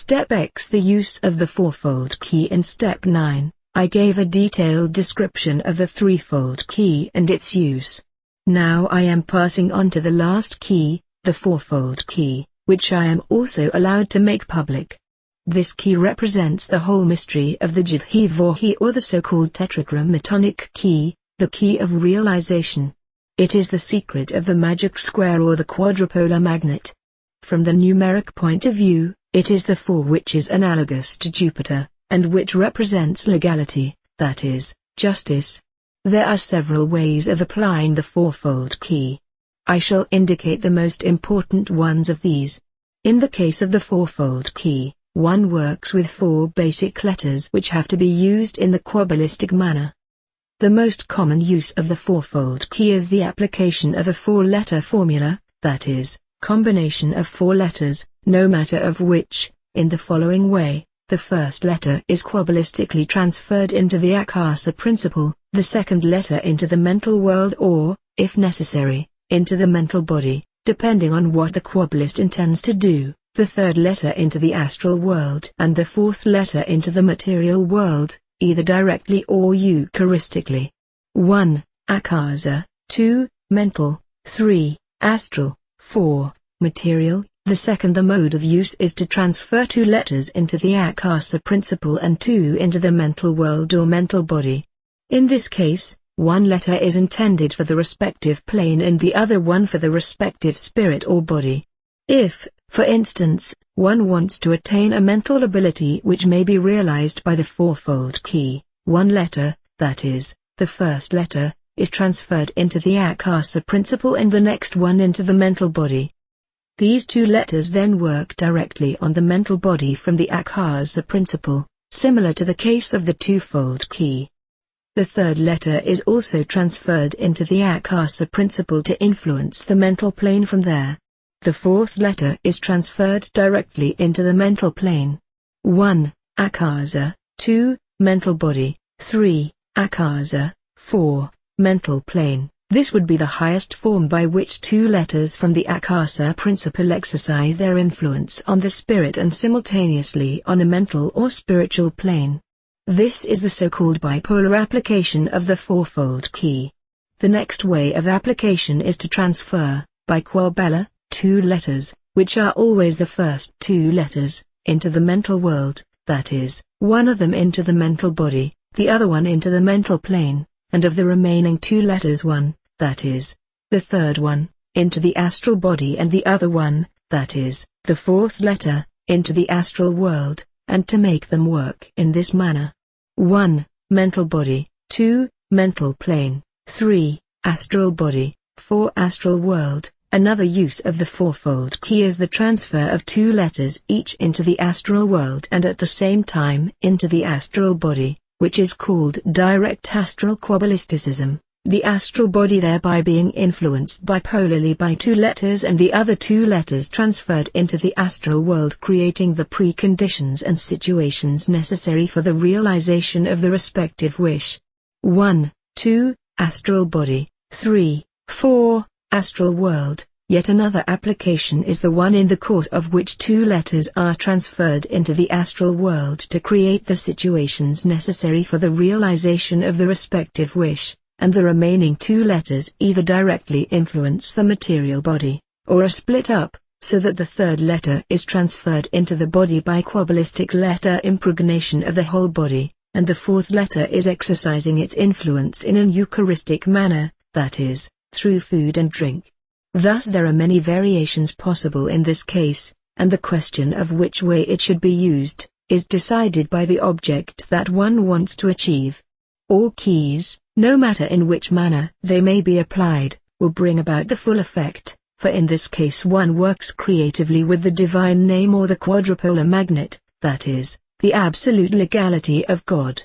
Step X. The use of the fourfold key. In Step 9, I gave a detailed description of the threefold key and its use. Now I am passing on to the last key, the fourfold key, which I am also allowed to make public. This key represents the whole mystery of the Jidhi-Vorhi, or the so-called Tetragrammatonic key, the key of realization. It is the secret of the magic square or the quadrupolar magnet. From the numeric point of view, it is the 4 which is analogous to Jupiter, and which represents legality, that is, justice. There are several ways of applying the fourfold key. I shall indicate the most important ones of these. In the case of the fourfold key, one works with 4 basic letters which have to be used in the kabbalistic manner. The most common use of the fourfold key is the application of a 4-letter formula, that is, combination of 4 letters, no matter of which, in the following way. The first letter is kabbalistically transferred into the akasa principle, the second letter into the mental world or, if necessary, into the mental body, depending on what the kabbalist intends to do, the third letter into the astral world and the fourth letter into the material world, either directly or eucharistically. 1. Akasa, 2. Mental, 3. Astral, 4. Material. The second the mode of use is to transfer 2 letters into the akasa principle and 2 into the mental world or mental body. In this case, 1 letter is intended for the respective plane and the other one for the respective spirit or body. If, for instance, one wants to attain a mental ability which may be realized by the fourfold key, 1 letter, that is, the first letter, is transferred into the akasa principle and the next one into the mental body. These 2 letters then work directly on the mental body from the akasa principle, similar to the case of the twofold key. The third letter is also transferred into the akasa principle to influence the mental plane from there. The fourth letter is transferred directly into the mental plane. 1. Akasa, 2. Mental body, 3. Akasa, 4. Mental plane. This would be the highest form by which 2 letters from the akasa principle exercise their influence on the spirit and simultaneously on a mental or spiritual plane. This is the so-called bipolar application of the fourfold key. The next way of application is to transfer, by QUABBALAH, 2 letters, which are always the first 2 letters, into the mental world, that is, one of them into the mental body, the other one into the mental plane, and of the remaining 2 letters one, that is, the third one, into the astral body and the other one, that is, the fourth letter, into the astral world, and to make them work in this manner. 1. Mental body, 2. Mental plane, 3. Astral body, 4. Astral world. Another use of the fourfold key is the transfer of 2 letters each into the astral world and at the same time into the astral body, which is called direct astral kabbalisticism, the astral body thereby being influenced bipolarly by 2 letters and the other 2 letters transferred into the astral world, creating the preconditions and situations necessary for the realization of the respective wish. 1, 2, astral body, 3, 4, astral world. Yet another application is the one in the course of which 2 letters are transferred into the astral world to create the situations necessary for the realization of the respective wish, and the remaining 2 letters either directly influence the material body, or are split up, so that the third letter is transferred into the body by kabbalistic letter impregnation of the whole body, and the fourth letter is exercising its influence in an Eucharistic manner, that is, through food and drink. Thus there are many variations possible in this case, and the question of which way it should be used, is decided by the object that one wants to achieve. All keys, no matter in which manner they may be applied, will bring about the full effect, for in this case one works creatively with the divine name or the quadrupolar magnet, that is, the absolute legality of God.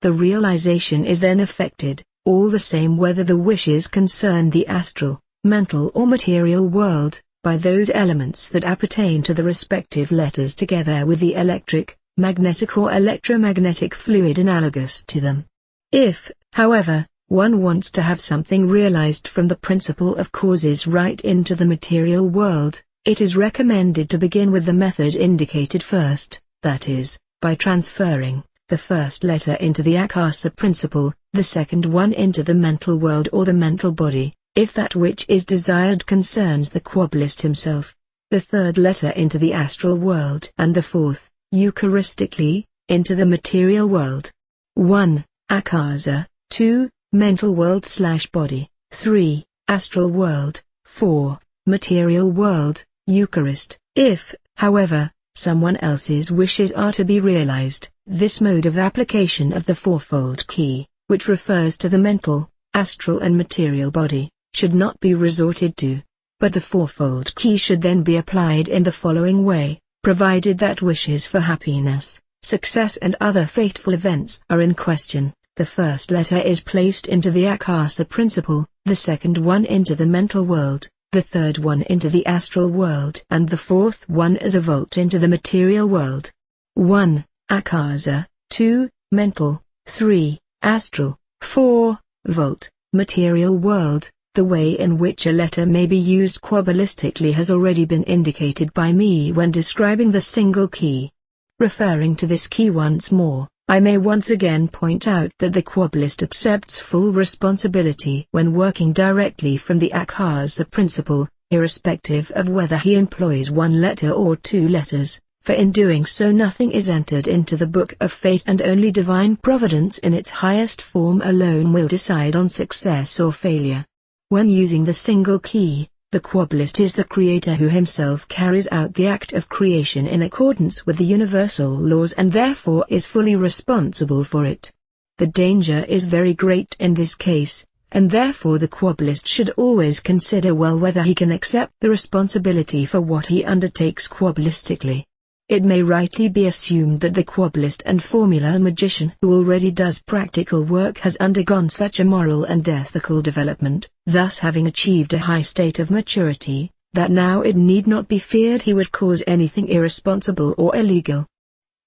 The realization is then effected, all the same whether the wishes concern the astral, mental or material world, by those elements that appertain to the respective letters together with the electric, magnetic or electromagnetic fluid analogous to them. If, however, one wants to have something realized from the principle of causes right into the material world, it is recommended to begin with the method indicated first, that is, by transferring the first letter into the akasa principle, the second one into the mental world or the mental body, if that which is desired concerns the Kabbalist himself, the third letter into the astral world and the fourth, Eucharistically, into the material world. 1. Akasa, 2. Mental world/body, 3. Astral world, 4. Material world, Eucharist. If, however, someone else's wishes are to be realized, this mode of application of the fourfold key, which refers to the mental, astral and material body, should not be resorted to. But the fourfold key should then be applied in the following way, provided that wishes for happiness, success and other fateful events are in question. The first letter is placed into the akasa principle, the second one into the mental world, the third one into the astral world and the fourth one as a vault into the material world. 1. Akasa, 2. Mental, 3. Astral, 4. Vault, material world. The way in which a letter may be used kabbalistically has already been indicated by me when describing the single key. Referring to this key once more, I may once again point out that the Kabbalist accepts full responsibility when working directly from the akasa principle, irrespective of whether he employs one letter or two letters, for in doing so nothing is entered into the book of fate and only divine providence in its highest form alone will decide on success or failure. When using the single key, the Kabbalist is the creator who himself carries out the act of creation in accordance with the universal laws and therefore is fully responsible for it. The danger is very great in this case, and therefore the Kabbalist should always consider well whether he can accept the responsibility for what he undertakes kabbalistically. It may rightly be assumed that the Kabbalist and formula magician who already does practical work has undergone such a moral and ethical development, thus having achieved a high state of maturity, that now it need not be feared he would cause anything irresponsible or illegal.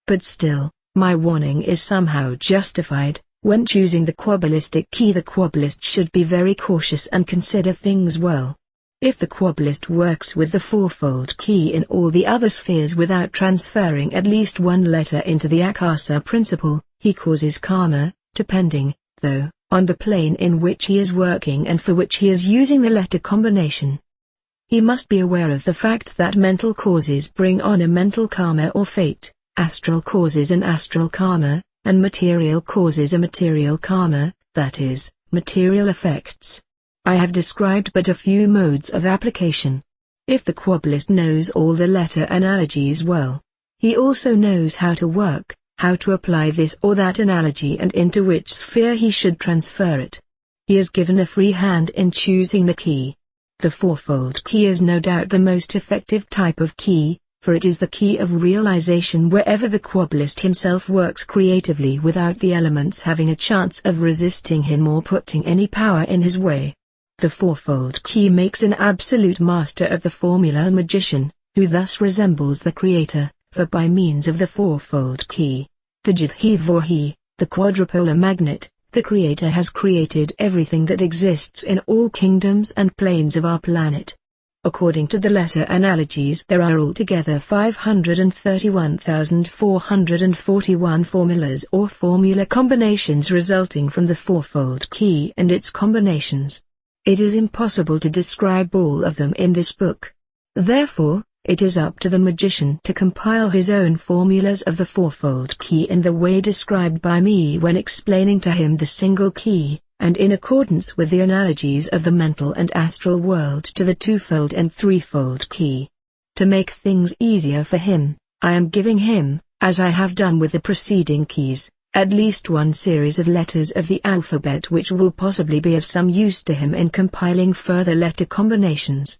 But still, my warning is somehow justified. When choosing the Kabbalistic key, the Kabbalist should be very cautious and consider things well. If the Kabbalist works with the fourfold key in all the other spheres without transferring at least one letter into the akasa principle, he causes karma, depending, though, on the plane in which he is working and for which he is using the letter combination. He must be aware of the fact that mental causes bring on a mental karma or fate, astral causes an astral karma, and material causes a material karma, that is, material effects. I have described but a few modes of application. If the Kabbalist knows all the letter analogies well, he also knows how to work, how to apply this or that analogy and into which sphere he should transfer it. He is given a free hand in choosing the key. The fourfold key is no doubt the most effective type of key, for it is the key of realization wherever the Kabbalist himself works creatively without the elements having a chance of resisting him or putting any power in his way. The fourfold key makes an absolute master of the formula magician, who thus resembles the creator, for by means of the fourfold key, the Jidhi-Vorhi, the quadrupolar magnet, the creator has created everything that exists in all kingdoms and planes of our planet. According to the letter analogies, there are altogether 531,441 formulas or formula combinations resulting from the fourfold key and its combinations. It is impossible to describe all of them in this book. Therefore, it is up to the magician to compile his own formulas of the fourfold key in the way described by me when explaining to him the single key, and in accordance with the analogies of the mental and astral world to the twofold and threefold key. To make things easier for him, I am giving him, as I have done with the preceding keys, at least one series of letters of the alphabet which will possibly be of some use to him in compiling further letter combinations.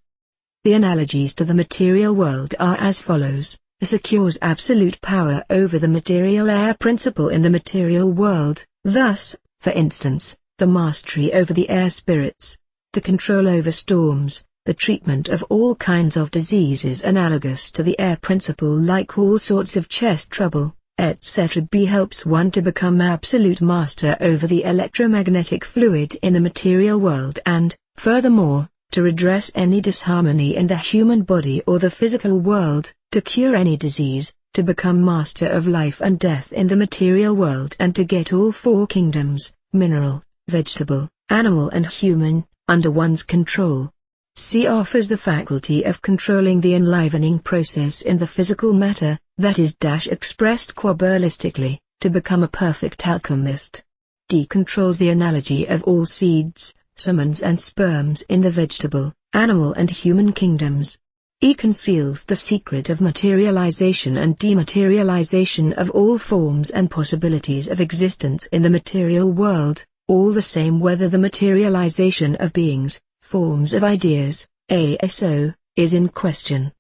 The analogies to the material world are as follows. Secures absolute power over the material air principle in the material world, thus, for instance, the mastery over the air spirits, the control over storms, the treatment of all kinds of diseases analogous to the air principle like all sorts of chest trouble, etc. B helps one to become absolute master over the electromagnetic fluid in the material world and, furthermore, to redress any disharmony in the human body or the physical world, to cure any disease, to become master of life and death in the material world and to get all four kingdoms, mineral, vegetable, animal and human, under one's control. C offers the faculty of controlling the enlivening process in the physical matter, that is expressed QUABBAListically, to become a perfect alchemist. D controls the analogy of all seeds, summons and sperms in the vegetable, animal and human kingdoms. E conceals the secret of materialization and dematerialization of all forms and possibilities of existence in the material world, all the same whether the materialization of beings, forms of ideas, ASO, is in question.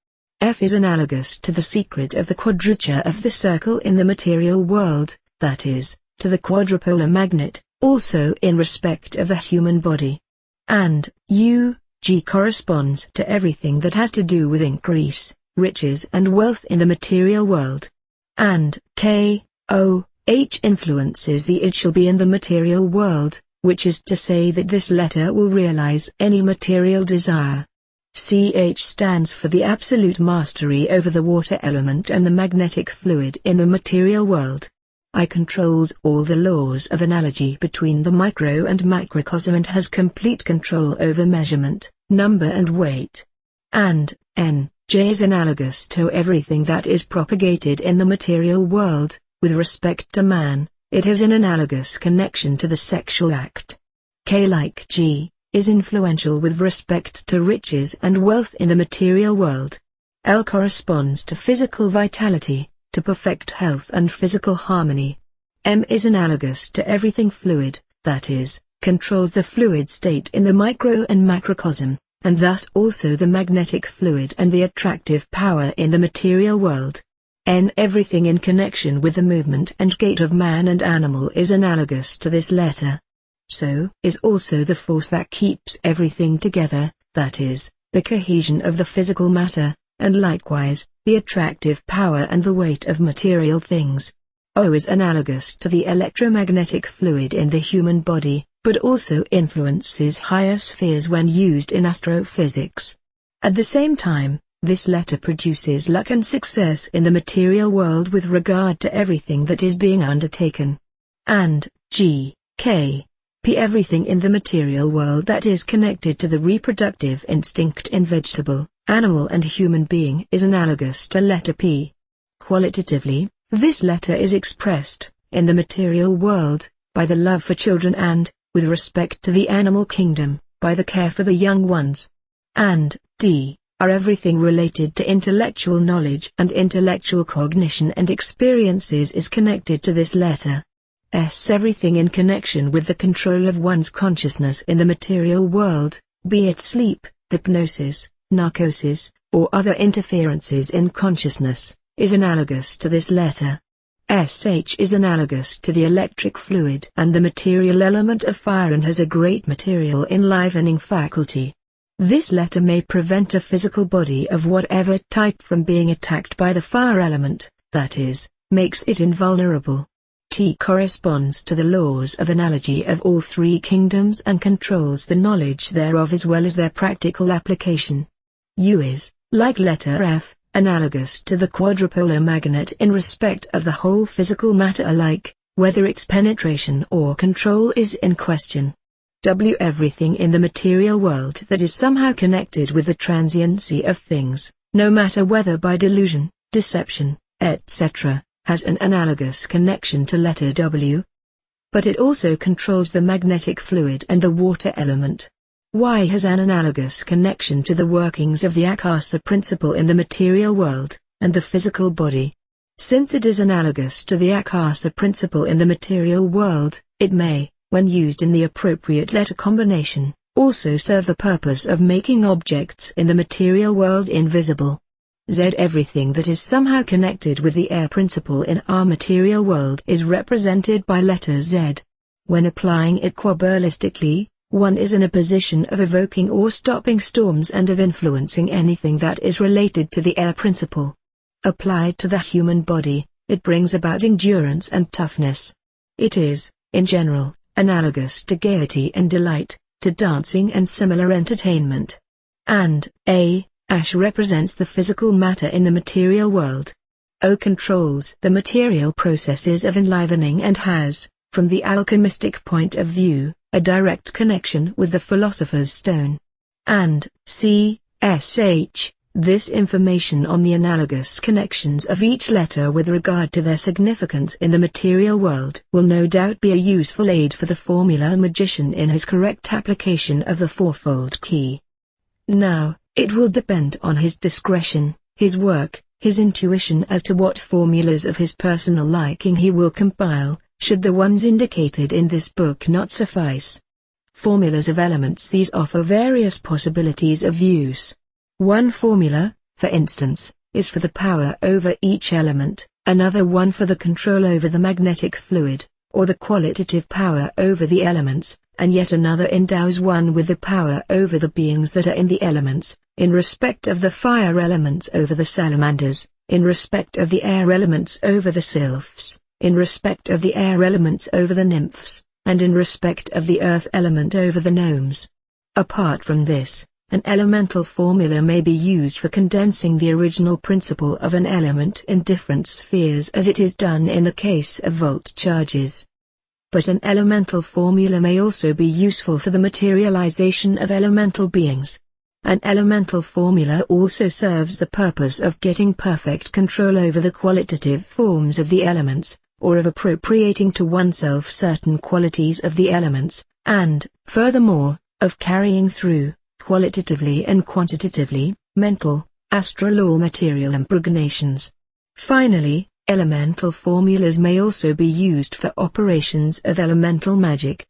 F is analogous to the secret of the quadrature of the circle in the material world, that is, to the quadrupolar magnet, also in respect of the human body. And G corresponds to everything that has to do with increase, riches and wealth in the material world. And H influences the it shall be in the material world, which is to say that this letter will realize any material desire. CH stands for the absolute mastery over the water element and the magnetic fluid in the material world. I controls all the laws of analogy between the micro and macrocosm and has complete control over measurement, number and weight. And J is analogous to everything that is propagated in the material world. With respect to man, it has an analogous connection to the sexual act. K, like G, is influential with respect to riches and wealth in the material world. L corresponds to physical vitality, to perfect health and physical harmony. M is analogous to everything fluid, that is, controls the fluid state in the micro and macrocosm, and thus also the magnetic fluid and the attractive power in the material world. N, everything in connection with the movement and gait of man and animal is analogous to this letter. So is also the force that keeps everything together, that is, the cohesion of the physical matter, and likewise, the attractive power and the weight of material things. O is analogous to the electromagnetic fluid in the human body, but also influences higher spheres when used in astrophysics. At the same time, this letter produces luck and success in the material world with regard to everything that is being undertaken. And G, K, P, everything in the material world that is connected to the reproductive instinct in vegetable, animal and human being is analogous to letter P. Qualitatively, this letter is expressed, in the material world, by the love for children and, with respect to the animal kingdom, by the care for the young ones. And D are everything related to intellectual knowledge and intellectual cognition and experiences is connected to this letter. S, everything in connection with the control of one's consciousness in the material world, be it sleep, hypnosis, narcosis, or other interferences in consciousness, is analogous to this letter. SH is analogous to the electric fluid and the material element of fire and has a great material enlivening faculty. This letter may prevent a physical body of whatever type from being attacked by the fire element, that is, makes it invulnerable. T corresponds to the laws of analogy of all three kingdoms and controls the knowledge thereof as well as their practical application. U is, like letter F, analogous to the quadrupolar magnet in respect of the whole physical matter alike, whether its penetration or control is in question. W, everything in the material world that is somehow connected with the transiency of things, no matter whether by delusion, deception, etc., has an analogous connection to letter W. But it also controls the magnetic fluid and the water element. Y has an analogous connection to the workings of the Akasa principle in the material world, and the physical body. Since it is analogous to the Akasa principle in the material world, it may, when used in the appropriate letter combination, also serve the purpose of making objects in the material world invisible. Z, everything that is somehow connected with the air principle in our material world is represented by letter Z. When applying it QUABBAListically, one is in a position of evoking or stopping storms and of influencing anything that is related to the air principle. Applied to the human body, it brings about endurance and toughness. It is, in general, analogous to gaiety and delight, to dancing and similar entertainment. And Ash represents the physical matter in the material world. O controls the material processes of enlivening and has, from the alchemistic point of view, a direct connection with the philosopher's stone. And, c.sh. This information on the analogous connections of each letter with regard to their significance in the material world will no doubt be a useful aid for the formula magician in his correct application of the fourfold key. Now, it will depend on his discretion, his work, his intuition as to what formulas of his personal liking he will compile, should the ones indicated in this book not suffice. Formulas of elements. These offer various possibilities of use. One formula, for instance, is for the power over each element, another one for the control over the magnetic fluid, or the qualitative power over the elements, and yet another endows one with the power over the beings that are in the elements, in respect of the fire elements over the salamanders, in respect of the air elements over the sylphs, in respect of the air elements over the nymphs, and in respect of the earth element over the gnomes. Apart from this, an elemental formula may be used for condensing the original principle of an element in different spheres as it is done in the case of volt charges. But an elemental formula may also be useful for the materialization of elemental beings. An elemental formula also serves the purpose of getting perfect control over the qualitative forms of the elements, or of appropriating to oneself certain qualities of the elements, and, furthermore, of carrying through, qualitatively and quantitatively, mental, astral or material impregnations. Finally, elemental formulas may also be used for operations of elemental magic.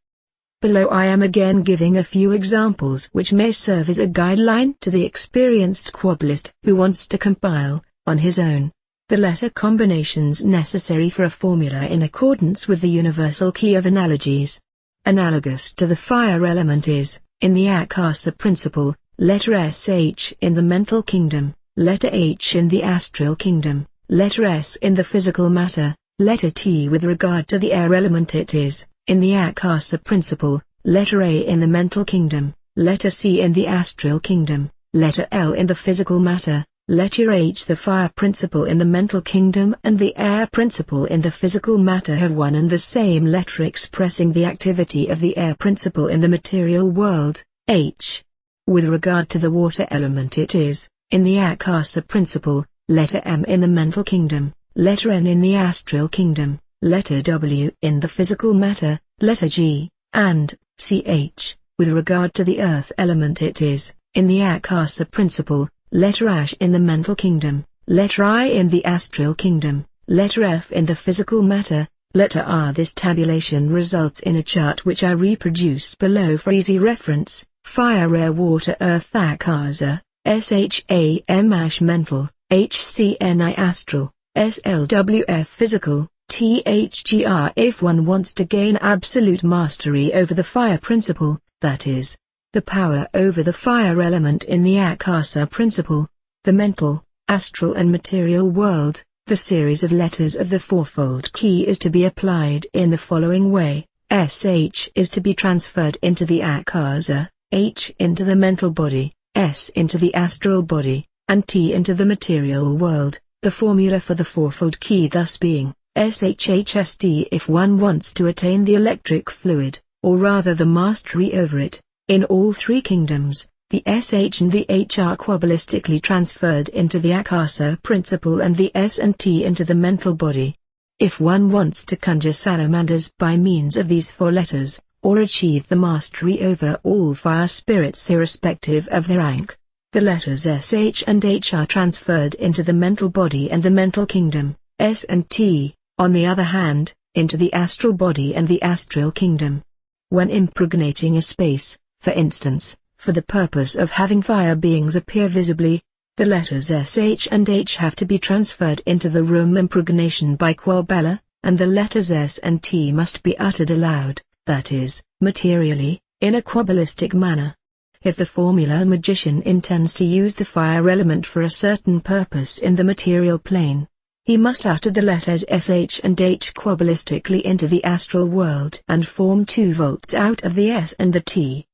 Below I am again giving a few examples which may serve as a guideline to the experienced quabbalist who wants to compile, on his own, the letter combinations necessary for a formula in accordance with the universal key of analogies. Analogous to the fire element is, in the Akasa principle, letter SH in the mental kingdom, letter H in the astral kingdom, letter S in the physical matter, letter T with regard to the air element. It is, in the Akasa principle, letter A in the mental kingdom, letter C in the astral kingdom, letter L in the physical matter, letter H. The fire principle in the mental kingdom and the air principle in the physical matter have one and the same letter expressing the activity of the air principle in the material world, H. With regard to the water element it is, in the Akasa principle, letter M in the mental kingdom, letter N in the astral kingdom, letter W in the physical matter, letter G, and CH. With regard to the earth element it is, in the Akasa principle, letter Ash in the mental kingdom, letter I in the astral kingdom, letter F in the physical matter, letter R. This tabulation results in a chart which I reproduce below for easy reference: fire, air, water, earth, Akasa, SHAM Ash mental, HCNI astral, SLWF physical, THGR. If one wants to gain absolute mastery over the fire principle, that is, the power over the fire element in the Akasa principle, the mental, astral and material world, the series of letters of the fourfold key is to be applied in the following way: SH is to be transferred into the Akasa, H into the mental body, S into the astral body, and T into the material world, the formula for the fourfold key thus being, SHHSD. If one wants to attain the electric fluid, or rather the mastery over it, in all three kingdoms, the SH and the H are quabbalistically transferred into the Akasa principle and the S and T into the mental body. If one wants to conjure salamanders by means of these four letters, or achieve the mastery over all fire spirits irrespective of their rank, the letters SH and H are transferred into the mental body and the mental kingdom, S and T, on the other hand, into the astral body and the astral kingdom. When impregnating a space, for instance, for the purpose of having fire beings appear visibly, the letters SH and H have to be transferred into the room impregnation by QUABBALAH, and the letters S and T must be uttered aloud, that is, materially, in a quabbalistic manner. If the formula magician intends to use the fire element for a certain purpose in the material plane, he must utter the letters SH and H quabbalistically into the astral world and form 2 volts out of the S and the T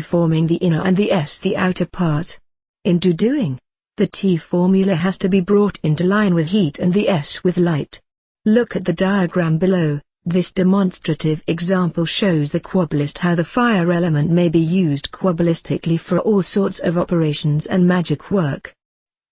forming the inner and the S the outer part. In doing, The T formula has to be brought into line with heat and the S with light. Look at the diagram below. This demonstrative example shows the quabbalist how the fire element may be used quabbalistically for all sorts of operations and magic work.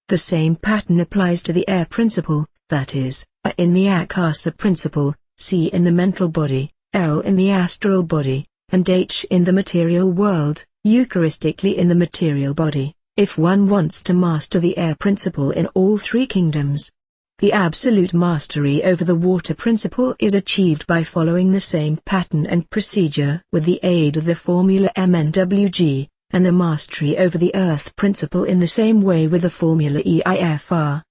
The same pattern applies to the air principle, that is, A in the akasa principle, C in the mental body, L in the astral body, and H in the material world, Eucharistically in the material body, if one wants to master the air principle in all three kingdoms. The absolute mastery over the water principle is achieved by following the same pattern and procedure with the aid of the formula MNWG, and the mastery over the earth principle in the same way with the formula EIFR.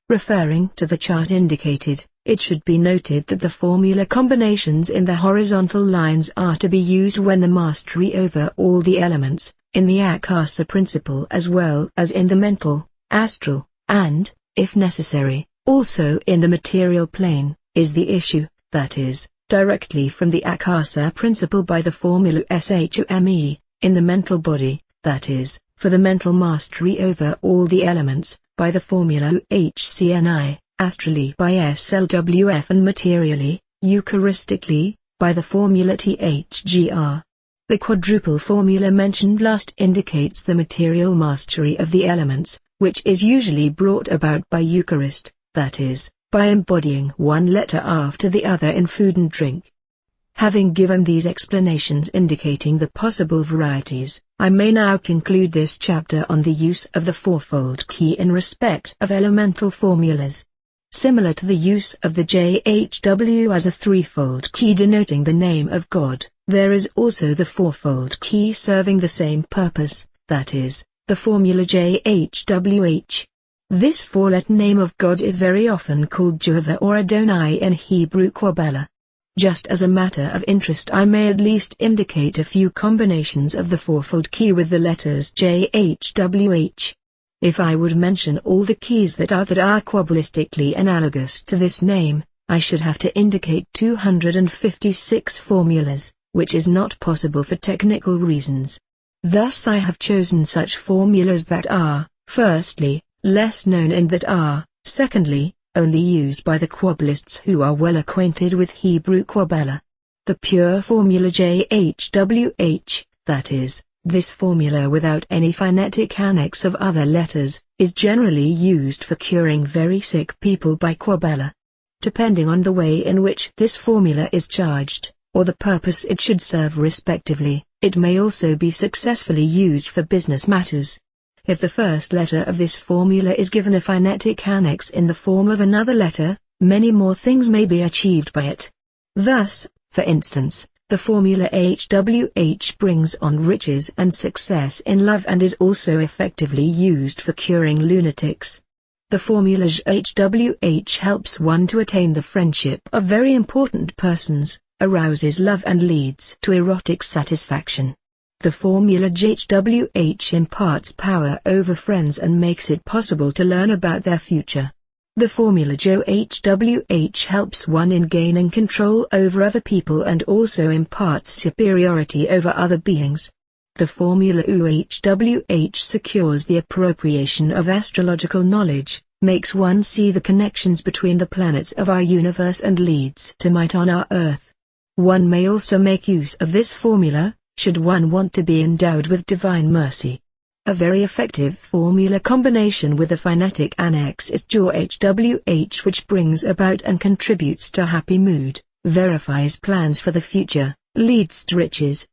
Referring to the chart indicated, it should be noted that the formula combinations in the horizontal lines are to be used when the mastery over all the elements, in the akasa principle as well as in the mental, astral, and, if necessary, also in the material plane, is the issue, that is, directly from the akasa principle by the formula SHUME, in the mental body, that is, for the mental mastery over all the elements, by the formula HCNI, astrally by SLWF, and materially, Eucharistically, by the formula THGR. The quadruple formula mentioned last indicates the material mastery of the elements, which is usually brought about by Eucharist, that is, by embodying one letter after the other in food and drink. Having given these explanations indicating the possible varieties, I may now conclude this chapter on the use of the fourfold key in respect of elemental formulas. Similar to the use of the JHW as a threefold key denoting the name of God, there is also the fourfold key serving the same purpose, that is, the formula JHWH. This four-letter name of God is very often called Jehovah or Adonai in Hebrew QUABBALAH. Just as a matter of interest, I may at least indicate a few combinations of the fourfold key with the letters JHWH. If I would mention all the keys that are quabbalistically analogous to this name, I should have to indicate 256 formulas, which is not possible for technical reasons. Thus I have chosen such formulas that are, firstly, less known and that are, secondly, only used by the quabbalists who are well acquainted with Hebrew QUABBALAH. The pure formula JHWH, that is, this formula without any phonetic annex of other letters, is generally used for curing very sick people by QUABBALAH. Depending on the way in which this formula is charged, or the purpose it should serve respectively, it may also be successfully used for business matters. If the first letter of this formula is given a phonetic annex in the form of another letter, many more things may be achieved by it. Thus, for instance, the formula HWH brings on riches and success in love and is also effectively used for curing lunatics. The formula HWH helps one to attain the friendship of very important persons, arouses love and leads to erotic satisfaction. The formula JHWH imparts power over friends and makes it possible to learn about their future. The formula JHWH helps one in gaining control over other people and also imparts superiority over other beings. The formula UHWH secures the appropriation of astrological knowledge, makes one see the connections between the planets of our universe and leads to might on our Earth. One may also make use of this formula, should one want to be endowed with divine mercy. A very effective formula combination with a phonetic annex is JHWH, which brings about and contributes to happy mood, verifies plans for the future, leads to riches.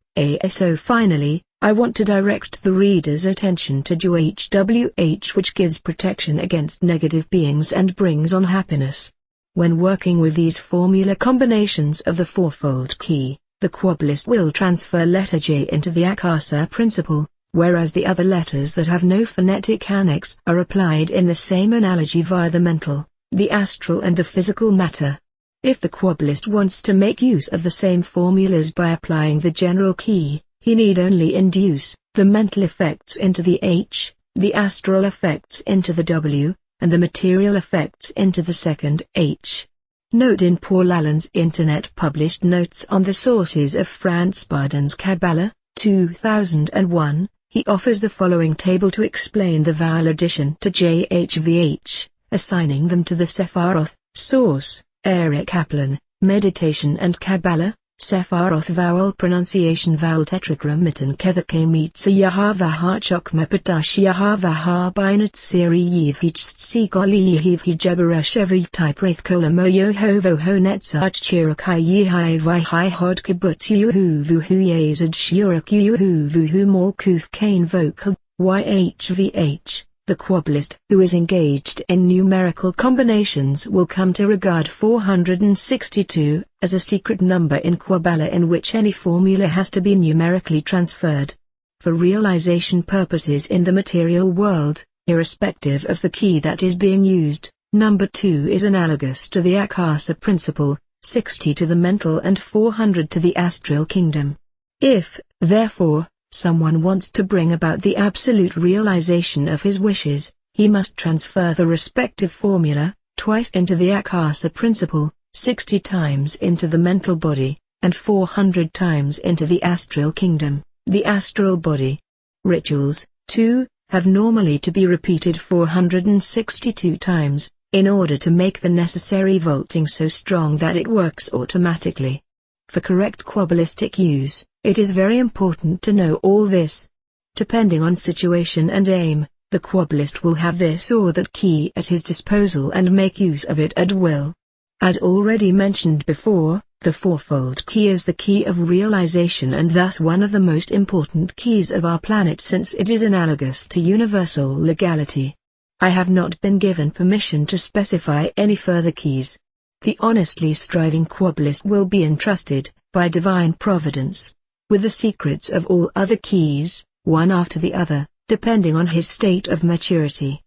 So finally, I want to direct the reader's attention to JHWH, which gives protection against negative beings and brings on happiness. When working with these formula combinations of the fourfold key, the quabbalist will transfer letter J into the akasa principle, whereas the other letters that have no phonetic annex are applied in the same analogy via the mental, the astral and the physical matter. If the quabbalist wants to make use of the same formulas by applying the general key, he need only induce the mental effects into the H, the astral effects into the W, and the material effects into the second H. Note: in Paul Allen's Internet-published notes on the sources of Franz Bardon's Kabbalah, 2001, He offers the following table to explain the vowel addition to JHVH, assigning them to the Sepharoth, Source, Eric Kaplan, Meditation and Kabbalah. Sepharoth vowel pronunciation vowel Tetragrammaton Kethake Mitsa Yahavaha Chokmapatash Yahavaha Binat Siri Yevhich Tsigoli Yevhi Jebarashevi Typrath Kolamo Yohovo Honetsach Chirakai Yehai Vihai Hod Kibbutz Yuhuvu Huyazad Shurak Yuhuvu Malkuth Kane Vocal, YHVH. The quabbalist who is engaged in numerical combinations will come to regard 462 as a secret number in QUABBALAH in which any formula has to be numerically transferred. For realization purposes in the material world, irrespective of the key that is being used, number 2 is analogous to the Akasa principle, 60 to the mental and 400 to the astral kingdom. If, therefore, someone wants to bring about the absolute realization of his wishes, he must transfer the respective formula, twice into the Akasa principle, 60 times into the mental body, and 400 times into the astral kingdom, the astral body. Rituals, too, have normally to be repeated 462 times, in order to make the necessary vaulting so strong that it works automatically. For correct quabbalistic use, it is very important to know all this. Depending on situation and aim, the quabbalist will have this or that key at his disposal and make use of it at will. As already mentioned before, the fourfold key is the key of realization and thus one of the most important keys of our planet since it is analogous to universal legality. I have not been given permission to specify any further keys. The honestly striving quabbalist will be entrusted, by divine providence, with the secrets of all other keys, one after the other, depending on his state of maturity.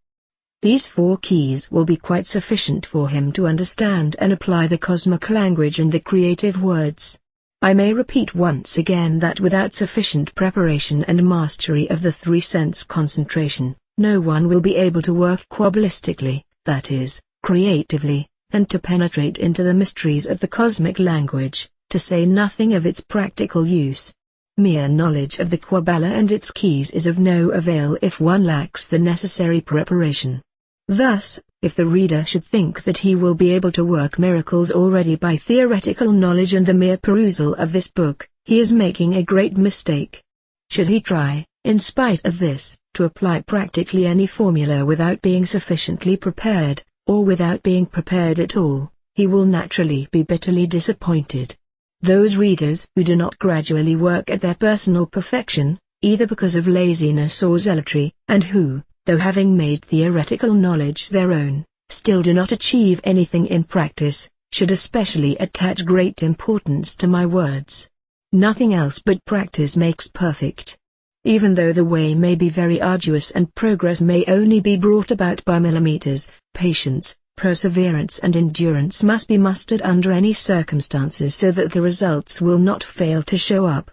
These 4 keys will be quite sufficient for him to understand and apply the cosmic language and the creative words. I may repeat once again that without sufficient preparation and mastery of the 3 sense concentration, no one will be able to work quabbalistically, that is, creatively, and to penetrate into the mysteries of the cosmic language, to say nothing of its practical use. Mere knowledge of the QUABBALAH and its keys is of no avail if one lacks the necessary preparation. Thus, if the reader should think that he will be able to work miracles already by theoretical knowledge and the mere perusal of this book, he is making a great mistake. Should he try, in spite of this, to apply practically any formula without being sufficiently prepared, or without being prepared at all, he will naturally be bitterly disappointed. Those readers who do not gradually work at their personal perfection, either because of laziness or zealotry, and who, though having made theoretical knowledge their own, still do not achieve anything in practice, should especially attach great importance to my words. Nothing else but practice makes perfect. Even though the way may be very arduous and progress may only be brought about by millimeters, patience, perseverance and endurance must be mustered under any circumstances so that the results will not fail to show up.